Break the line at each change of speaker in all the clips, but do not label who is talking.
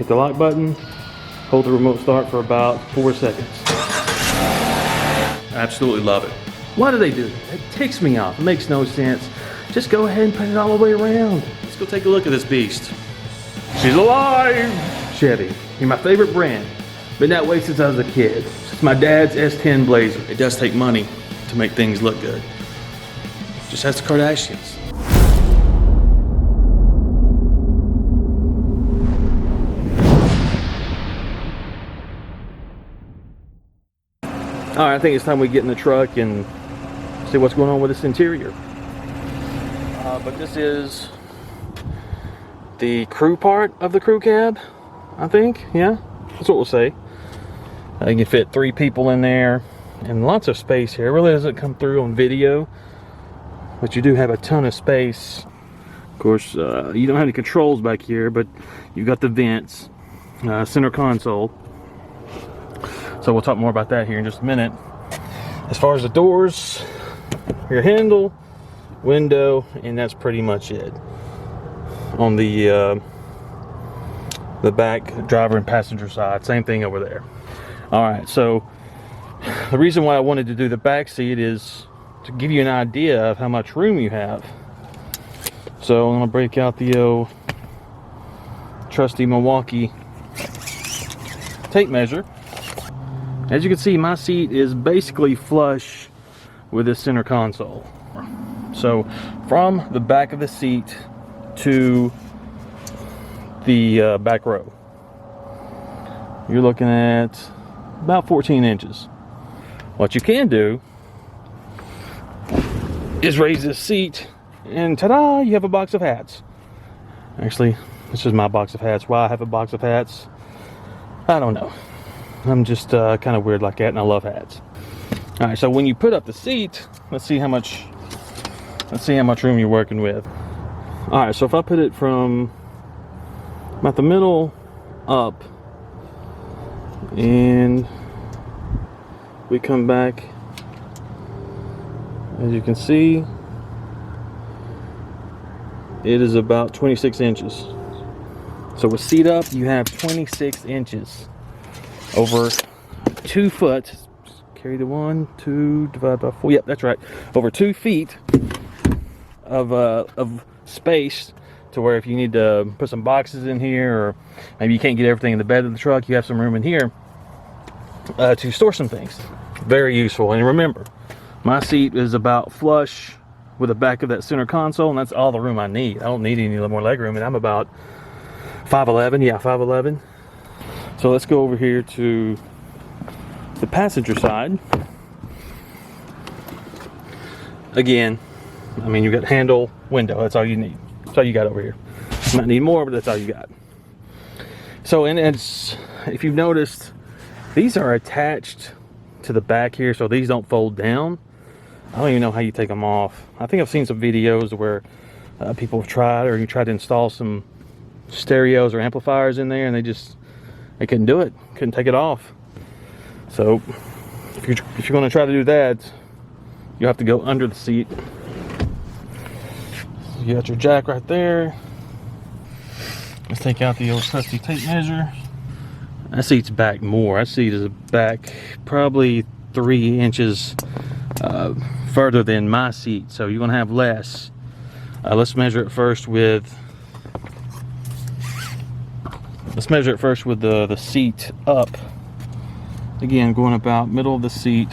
hit the lock button, hold the remote start for about 4 seconds. Absolutely love it. Why do they do that? It ticks me off. It makes no sense. Just go ahead and put it all the way around. Let's go take a look at this beast. She's alive! Chevy, you're my favorite brand. Been that way since I was a kid. Since my dad's S10 Blazer. It does take money to make things look good. Just ask the Kardashians. All right, I think it's time we get in the truck and see what's going on with this interior. But this is the crew part of the crew cab, I think. Yeah, that's what we'll say. You can fit 3 people in there and lots of space here. It really doesn't come through on video, but you do have a ton of space. Of course, you don't have any controls back here, but you've got the vents, center console. So we'll talk more about that here in just a minute. As far as the doors, your handle, window, and that's pretty much it. On the back driver and passenger side, same thing over there. All right, so the reason why I wanted to do the back seat is to give you an idea of how much room you have. So I'm gonna break out the old trusty Milwaukee tape measure. As you can see, my seat is basically flush with this center console. So from the back of the seat to the back row, you're looking at about 14 inches. What you can do is raise this seat and ta-da, you have a box of hats. Actually, this is my box of hats. Why I have a box of hats, I don't know. I'm just kind of weird like that, and I love hats. All right, so when you put up the seat, let's see how much room you're working with. All right, so if I put it from about the middle up, and we come back, as you can see, it is about 26 inches. So with seat up, you have 26 inches. Over 2 foot, carry the 1, 2, divide by 4, yep, that's right. Over 2 feet of space to where if you need to put some boxes in here, or maybe you can't get everything in the bed of the truck, you have some room in here to store some things. Very useful. And remember, my seat is about flush with the back of that center console, and that's all the room I need. I don't need any more leg room, and I'm about 5'11", yeah, 5'11". So let's go over here to the passenger side. Again, I mean, you've got handle, window, that's all you need. That's all you got over here. You might need more, but that's all you got. So, and it's, if you've noticed, these are attached to the back here, so these don't fold down. I don't even know how you take them off. I think I've seen some videos where people have tried, or you tried to install some stereos or amplifiers in there, and they couldn't do it, couldn't take it off. So if you're going to try to do that, you have to go under the seat. So you got your jack right there. Let's take out the old trusty tape measure. That seat's back more. That seat is back probably 3 inches further than my seat, so you're going to have less. Let's measure it first with the seat up. Again, going about middle of the seat.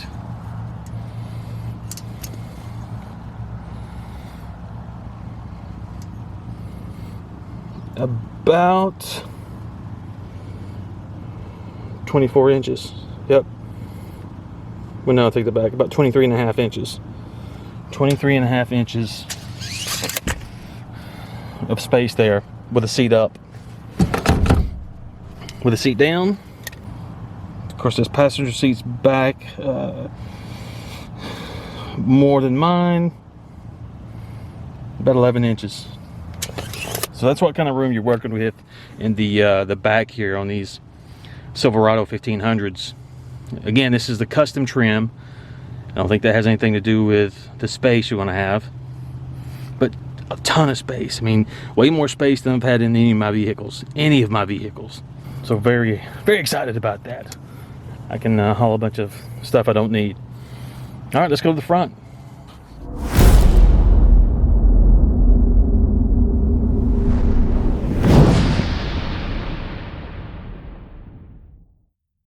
About 24 inches. Yep. Well, no, I'll take that back. About 23.5 inches. 23.5 inches of space there with the seat up. With the seat down, of course, this passenger seat's back more than mine, about 11 inches. So that's what kind of room you're working with in the back here on these Silverado 1500s. Again, this is the custom trim. I don't think that has anything to do with the space you want to have, but a ton of space. I mean, way more space than I've had in any of my vehicles. So very, very excited about that. I can haul a bunch of stuff I don't need. All right, let's go to the front.